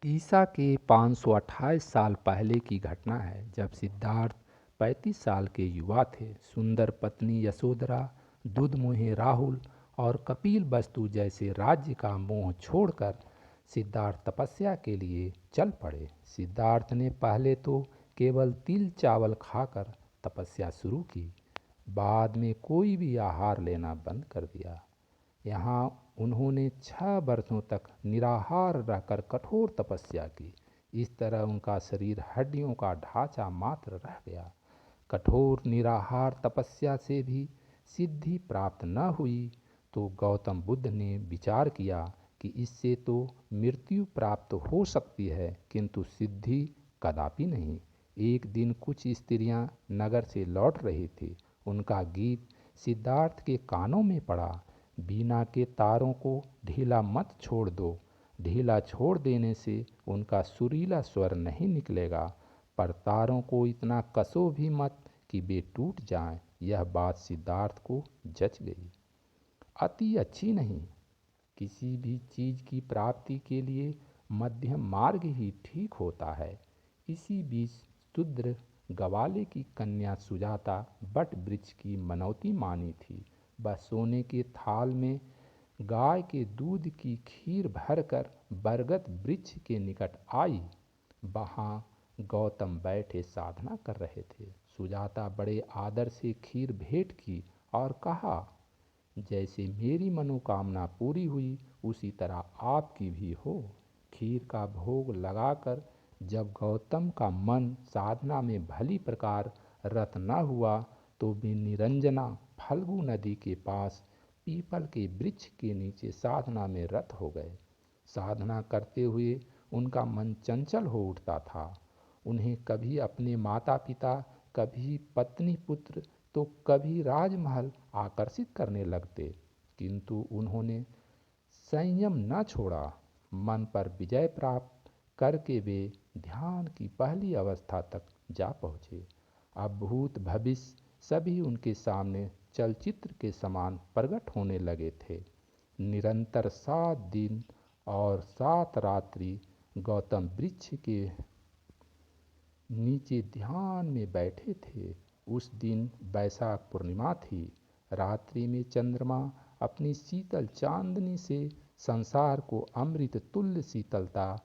ईसा के 528 साल पहले की घटना है, जब सिद्धार्थ 35 साल के युवा थे। सुंदर पत्नी यशोधरा, दुधमुहे राहुल और कपिल वस्तु जैसे राज्य का मोह छोड़कर सिद्धार्थ तपस्या के लिए चल पड़े। सिद्धार्थ ने पहले तो केवल तिल चावल खाकर तपस्या शुरू की, बाद में कोई भी आहार लेना बंद कर दिया। यहाँ उन्होंने 6 वर्षों तक निराहार रहकर कठोर तपस्या की। इस तरह उनका शरीर हड्डियों का ढांचा मात्र रह गया। कठोर निराहार तपस्या से भी सिद्धि प्राप्त न हुई तो गौतम बुद्ध ने विचार किया कि इससे तो मृत्यु प्राप्त हो सकती है, किंतु सिद्धि कदापि नहीं। एक दिन कुछ स्त्रियां नगर से लौट रही थी। उनका गीत सिद्धार्थ के कानों में पड़ा। बीना के तारों को ढीला मत छोड़ दो। ढीला छोड़ देने से उनका सुरीला स्वर नहीं निकलेगा, पर तारों को इतना कसो भी मत कि वे टूट जाएं। यह बात सिद्धार्थ को जच गई। अति अच्छी नहीं। किसी भी चीज की प्राप्ति के लिए मध्यम मार्ग ही ठीक होता है। इसी बीच शूद्र गवाले की कन्या सुजाता बट वृक्ष की मनौती मानी थी। वह सोने के थाल में गाय के दूध की खीर भरकर बरगद वृक्ष के निकट आई। वहाँ गौतम बैठे साधना कर रहे थे। सुजाता बड़े आदर से खीर भेंट की और कहा, जैसे मेरी मनोकामना पूरी हुई उसी तरह आपकी भी हो। खीर का भोग लगाकर जब गौतम का मन साधना में भली प्रकार रत न हुआ तो वे निरंजना फल्गु नदी के पास पीपल के वृक्ष के नीचे साधना में रत हो गए। साधना करते हुए उनका मन चंचल हो उठता था। उन्हें कभी अपने माता पिता, कभी पत्नी पुत्र, तो कभी राजमहल आकर्षित करने लगते, किंतु उन्होंने संयम न छोड़ा। मन पर विजय प्राप्त करके वे ध्यान की पहली अवस्था तक जा पहुँचे। अब भूत भविष्य सभी उनके सामने चलचित्र के समान प्रकट होने लगे थे। निरंतर 7 दिन और 7 रात्रि गौतम वृक्ष के नीचे ध्यान में बैठे थे। उस दिन बैसाख पूर्णिमा थी। रात्रि में चंद्रमा अपनी शीतल चांदनी से संसार को अमृत तुल्य शीतलता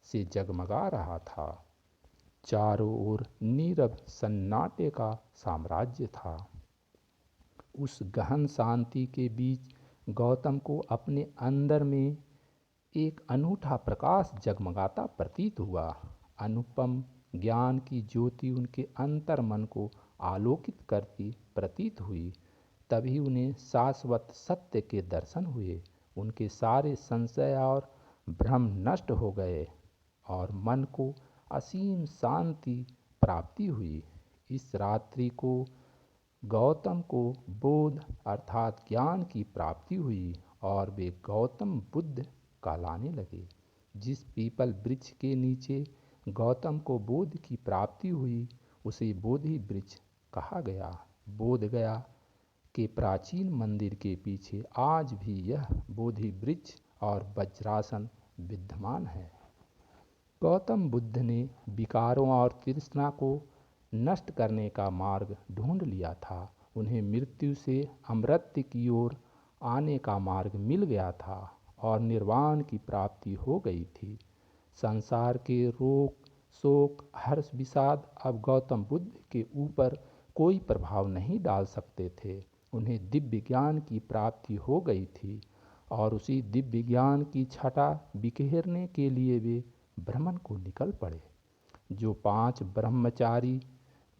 से जगमगा रहा था। चारों ओर नीरव सन्नाटे का साम्राज्य था। उस गहन शांति के बीच गौतम को अपने अंदर में एक अनूठा प्रकाश जगमगाता प्रतीत हुआ। अनुपम ज्ञान की ज्योति उनके अंतर मन को आलोकित करती प्रतीत हुई। तभी उन्हें शाश्वत सत्य के दर्शन हुए। उनके सारे संशय और भ्रम नष्ट हो गए और मन को असीम शांति प्राप्ति हुई। इस रात्रि को गौतम को बोध अर्थात ज्ञान की प्राप्ति हुई और वे गौतम बुद्ध कहलाने लगे। जिस पीपल वृक्ष के नीचे गौतम को बोध की प्राप्ति हुई उसे बोधि वृक्ष कहा गया। बोध गया के प्राचीन मंदिर के पीछे आज भी यह बोधि वृक्ष और वज्रासन विद्यमान है। गौतम बुद्ध ने विकारों और तृष्णा को नष्ट करने का मार्ग ढूंढ लिया था। उन्हें मृत्यु से अमृत की ओर आने का मार्ग मिल गया था और निर्वाण की प्राप्ति हो गई थी। संसार के रोग, शोक, हर्ष, विषाद अब गौतम बुद्ध के ऊपर कोई प्रभाव नहीं डाल सकते थे। उन्हें दिव्य ज्ञान की प्राप्ति हो गई थी और उसी दिव्य ज्ञान की छटा बिखेरने के लिए वे भ्रमण को निकल पड़े। जो 5 ब्रह्मचारी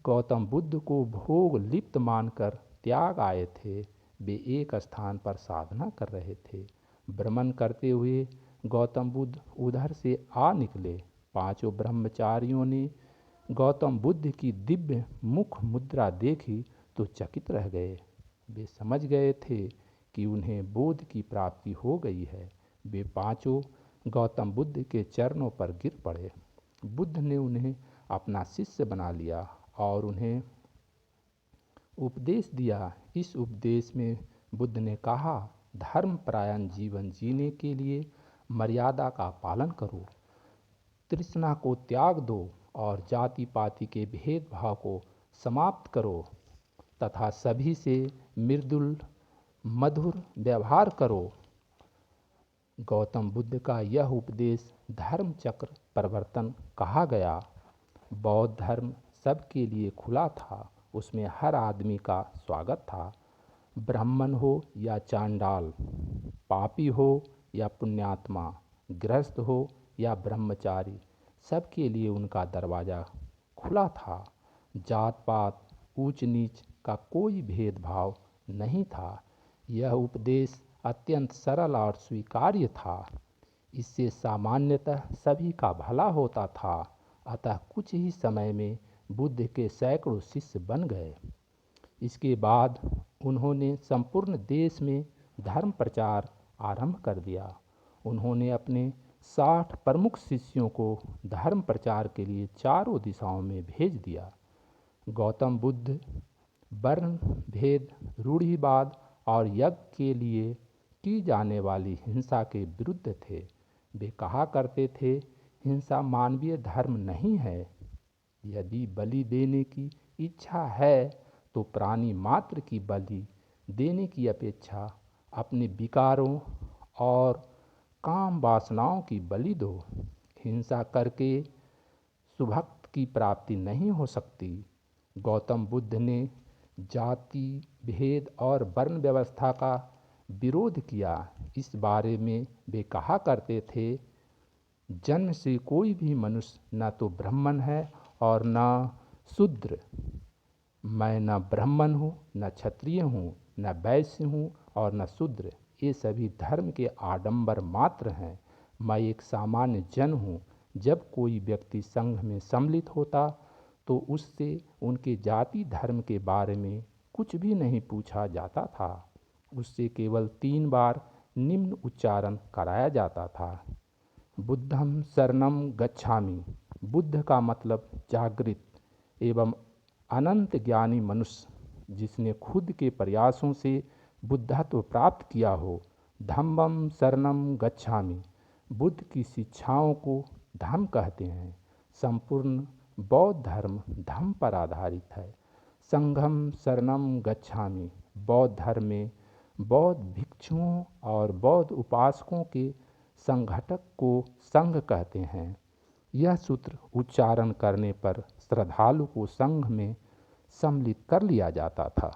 गौतम बुद्ध को भोग लिप्त मानकर त्याग आए थे, वे एक स्थान पर साधना कर रहे थे। भ्रमण करते हुए गौतम बुद्ध उधर से आ निकले। 5 ब्रह्मचारियों ने गौतम बुद्ध की दिव्य मुख मुद्रा देखी तो चकित रह गए। वे समझ गए थे कि उन्हें बोध की प्राप्ति हो गई है। वे पांचों गौतम बुद्ध के चरणों पर गिर पड़े। बुद्ध ने उन्हें अपना शिष्य बना लिया और उन्हें उपदेश दिया। इस उपदेश में बुद्ध ने कहा, धर्मपरायण जीवन जीने के लिए मर्यादा का पालन करो। तृष्णा को त्याग दो और जाति पाति के भेदभाव को समाप्त करो तथा सभी से मृदुल मधुर व्यवहार करो। गौतम बुद्ध का यह उपदेश धर्म चक्र परिवर्तन कहा गया। बौद्ध धर्म सबके लिए खुला था, उसमें हर आदमी का स्वागत था। ब्राह्मण हो या चांडाल, पापी हो या पुण्यात्मा, गृहस्थ हो या ब्रह्मचारी, सबके लिए उनका दरवाज़ा खुला था। जात पात ऊंच नीच का कोई भेदभाव नहीं था। यह उपदेश अत्यंत सरल और स्वीकार्य था। इससे सामान्यतः सभी का भला होता था। अतः कुछ ही समय में बुद्ध के सैकड़ों शिष्य बन गए। इसके बाद उन्होंने संपूर्ण देश में धर्म प्रचार आरंभ कर दिया। उन्होंने अपने 60 प्रमुख शिष्यों को धर्म प्रचार के लिए चारों दिशाओं में भेज दिया। गौतम बुद्ध वर्ण भेद, रूढ़िवाद और यज्ञ के लिए की जाने वाली हिंसा के विरुद्ध थे। वे कहा करते थे, हिंसा मानवीय धर्म नहीं है। यदि बलि देने की इच्छा है तो प्राणी मात्र की बलि देने की अपेक्षा अपने विकारों और काम वासनाओं की बलि दो। हिंसा करके सुभक्त की प्राप्ति नहीं हो सकती। गौतम बुद्ध ने जाति भेद और वर्ण व्यवस्था का विरोध किया। इस बारे में वे कहा करते थे, जन्म से कोई भी मनुष्य न तो ब्राह्मण है और न शूद्र। मैं न ब्राह्मण हूँ, न क्षत्रिय हूँ, न वैश्य हूँ और न शूद्र। ये सभी धर्म के आडंबर मात्र हैं। मैं एक सामान्य जन हूँ। जब कोई व्यक्ति संघ में सम्मिलित होता तो उससे उनके जाति धर्म के बारे में कुछ भी नहीं पूछा जाता था। उससे केवल 3 बार निम्न उच्चारण कराया जाता था, बुद्धं शरणं गच्छामि। बुद्ध का मतलब जागृत एवं अनंत ज्ञानी मनुष्य जिसने खुद के प्रयासों से बुद्धत्व प्राप्त किया हो। धम्मं शरणं गच्छामि। बुद्ध की शिक्षाओं को धम्म कहते हैं। संपूर्ण बौद्ध धर्म धम्म पर आधारित है। संघं शरणं गच्छामि। बौद्ध धर्म में बौद्ध भिक्षुओं और बौद्ध उपासकों के संघटक को संघ कहते हैं। यह सूत्र उच्चारण करने पर श्रद्धालु को संघ में सम्मिलित कर लिया जाता था।